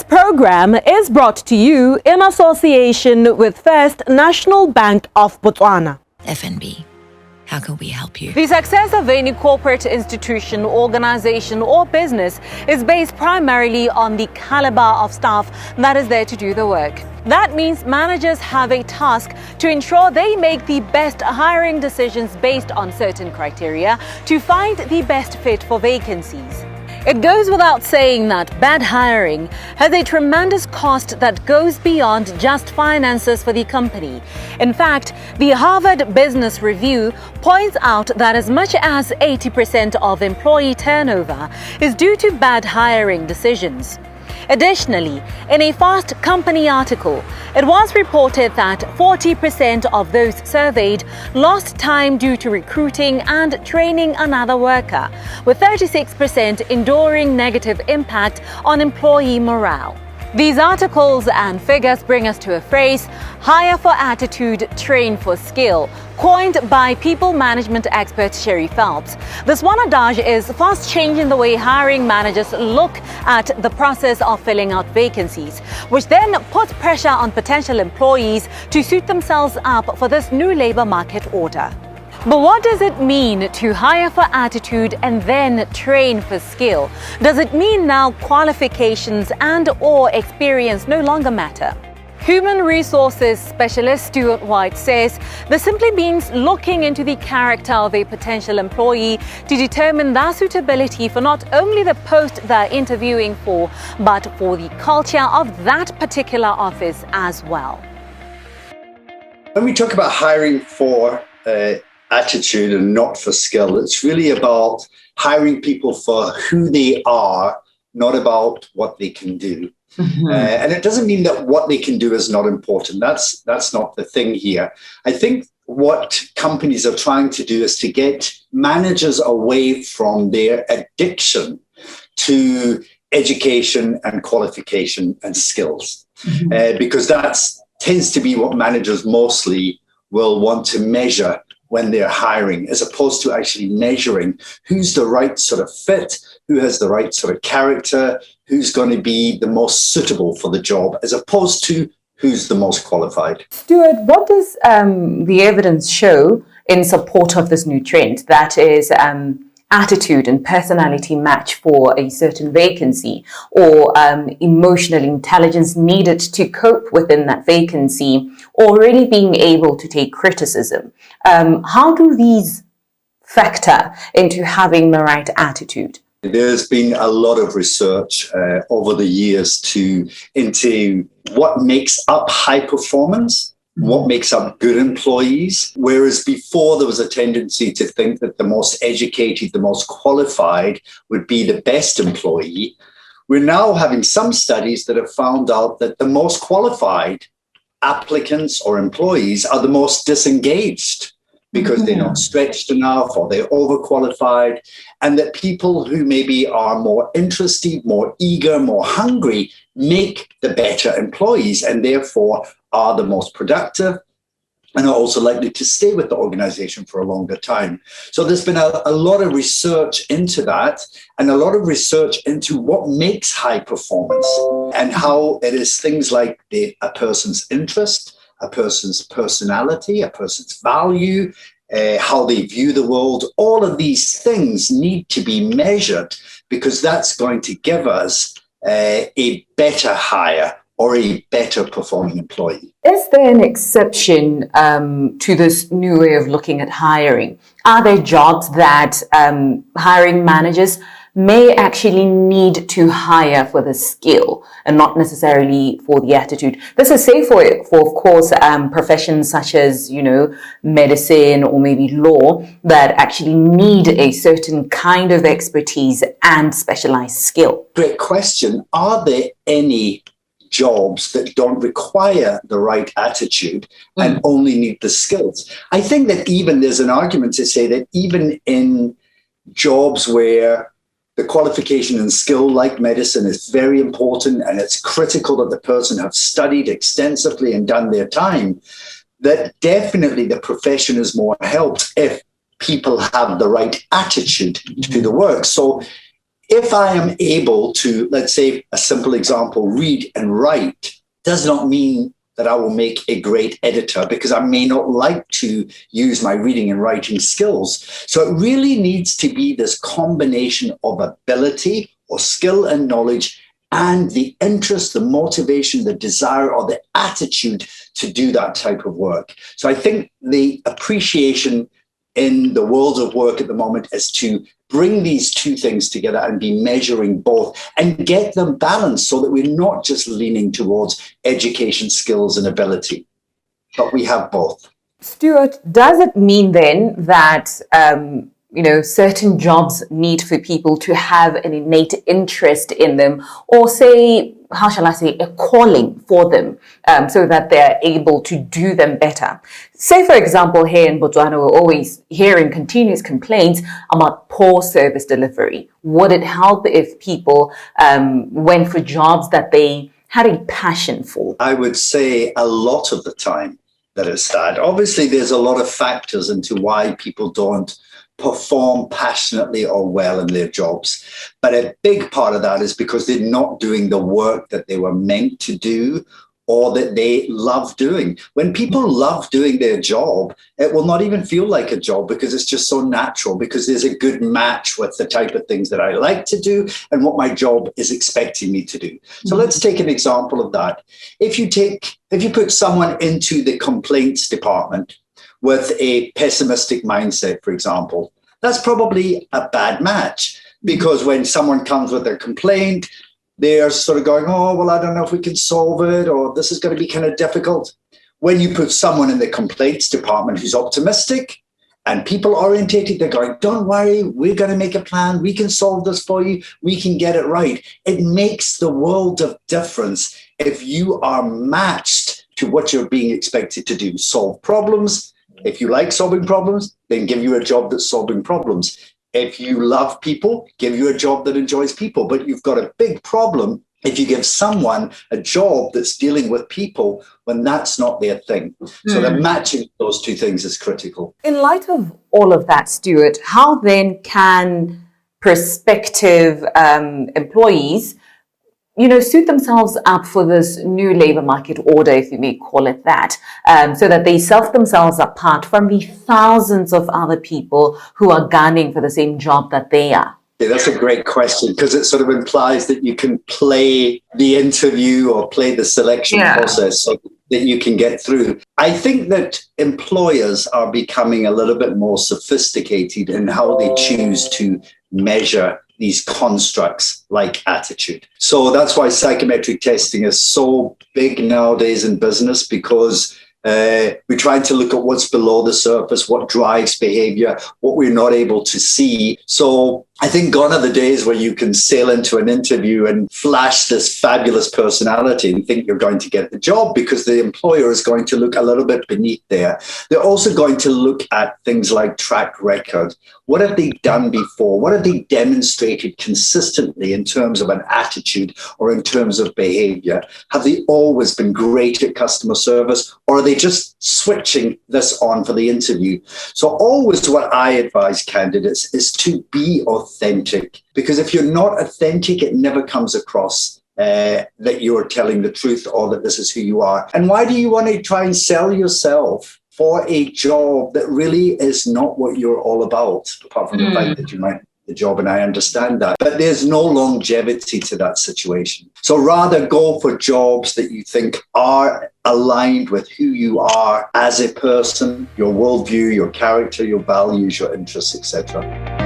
program is brought to you in association with First National Bank of Botswana. FNB, how can we help you? The success of any corporate institution, organization, or business is based primarily on the caliber of staff that is there to do the work. That means managers have a task to ensure they make the best hiring decisions based on certain criteria to find the best fit for vacancies. It goes without saying that bad hiring has a tremendous cost that goes beyond just finances for the company. In fact, the Harvard Business Review points out that as much as 80% of employee turnover is due to bad hiring decisions. Additionally, in a Fast Company article, it was reported that 40% of those surveyed lost time due to recruiting and training another worker, with 36% enduring negative impact on employee morale. These articles and figures bring us to a phrase, hire for attitude, train for skill, coined by people management expert Sherry Phelps. This one adage is fast changing the way hiring managers look at the process of filling out vacancies, which then puts pressure on potential employees to suit themselves up for this new labor market order. But what does it mean to hire for attitude and then train for skill? Does it mean now qualifications and/or experience no longer matter? Human resources specialist Stuart White says this simply means looking into the character of a potential employee to determine their suitability for not only the post they're interviewing for, but for the culture of that particular office as well. When we talk about hiring for attitude and not for skill, it's really about hiring people for who they are, not about what they can do. And it doesn't mean that what they can do is not important. That's not the thing here. I think what companies are trying to do is to get managers away from their addiction to education and qualification and skills, because that tends to be what managers mostly will want to measure when they're hiring, as opposed to actually measuring who's the right sort of fit, who has the right sort of character, who's going to be the most suitable for the job, as opposed to who's the most qualified. Stuart, what does the evidence show in support of this new trend, that is attitude and personality match for a certain vacancy, or emotional intelligence needed to cope within that vacancy, or really being able to take criticism? How do these factor into having the right attitude? There's been a lot of research over the years into what makes up high performance, what makes up good employees. Whereas before there was a tendency to think that the most educated, the most qualified would be the best employee. We're now having some studies that have found out that the most qualified applicants or employees are the most disengaged, because they're not stretched enough or they're overqualified, and that people who maybe are more interested, more eager, more hungry make the better employees and therefore are the most productive and are also likely to stay with the organization for a longer time. So there's been a lot of research into that, and a lot of research into what makes high performance and how it is things like a person's interest, a person's personality, a person's value, how they view the world. All of these things need to be measured, because that's going to give us a better hire or a better performing employee. Is there an exception to this new way of looking at hiring? Are there jobs that hiring managers may actually need to hire for the skill and not necessarily for the attitude? This is safe for of course, professions such as, medicine or maybe law, that actually need a certain kind of expertise and specialized skill. Great question. Are there any jobs that don't require the right attitude and only need the skills? I think that even there's an argument to say that even in jobs where the qualification and skill, like medicine, is very important, and it's critical that the person have studied extensively and done their time, that definitely the profession is more helped if people have the right attitude to the work. So if I am able to, let's say a simple example, read and write, does not mean that I will make a great editor, because I may not like to use my reading and writing skills. So it really needs to be this combination of ability or skill and knowledge and the interest, the motivation, the desire, or the attitude to do that type of work. So I think the appreciation in the world of work at the moment is to bring these two things together and be measuring both and get them balanced so that we're not just leaning towards education, skills, and ability, but we have both. Stuart, does it mean then that certain jobs need for people to have an innate interest in them, or say, how shall I say, a calling for them, so that they're able to do them better? Say, for example, here in Botswana, we're always hearing continuous complaints about poor service delivery. Would it help if people went for jobs that they had a passion for? I would say a lot of the time that is that. Obviously, there's a lot of factors into why people don't perform passionately or well in their jobs. But a big part of that is because they're not doing the work that they were meant to do or that they love doing. When people love doing their job, it will not even feel like a job because it's just so natural, because there's a good match with the type of things that I like to do and what my job is expecting me to do. So let's take an example of that. If you put someone into the complaints department with a pessimistic mindset, for example, that's probably a bad match, because when someone comes with a complaint, they're sort of going, oh, well, I don't know if we can solve it, or this is going to be kind of difficult. When you put someone in the complaints department who's optimistic and people orientated, they're going, don't worry, we're going to make a plan. We can solve this for you. We can get it right. It makes the world of difference if you are matched to what you're being expected to do. Solve problems. If you like solving problems, then give you a job that's solving problems. If you love people, give you a job that enjoys people. But you've got a big problem if you give someone a job that's dealing with people when that's not their thing. So the matching those two things is critical. In light of all of that, Stuart, how then can prospective employees suit themselves up for this new labor market order, if you may call it that, so that they self themselves apart from the thousands of other people who are gunning for the same job that they are? Yeah, that's a great question, because it sort of implies that you can play the interview or play the selection process so that you can get through. I think that employers are becoming a little bit more sophisticated in how they choose to measure these constructs like attitude. So that's why psychometric testing is so big nowadays in business, because we're trying to look at what's below the surface, what drives behavior, what we're not able to see. So I think gone are the days where you can sail into an interview and flash this fabulous personality and think you're going to get the job, because the employer is going to look a little bit beneath there. They're also going to look at things like track record. What have they done before? What have they demonstrated consistently in terms of an attitude or in terms of behavior? Have they always been great at customer service, or are they just switching this on for the interview? So always what I advise candidates is to be authentic, because if you're not authentic, it never comes across that you're telling the truth or that this is who you are. And why do you want to try and sell yourself for a job that really is not what you're all about, apart from the fact that you might the job, and I understand that, but there's no longevity to that situation. So rather go for jobs that you think are aligned with who you are as a person, your worldview, your character, your values, your interests, etc.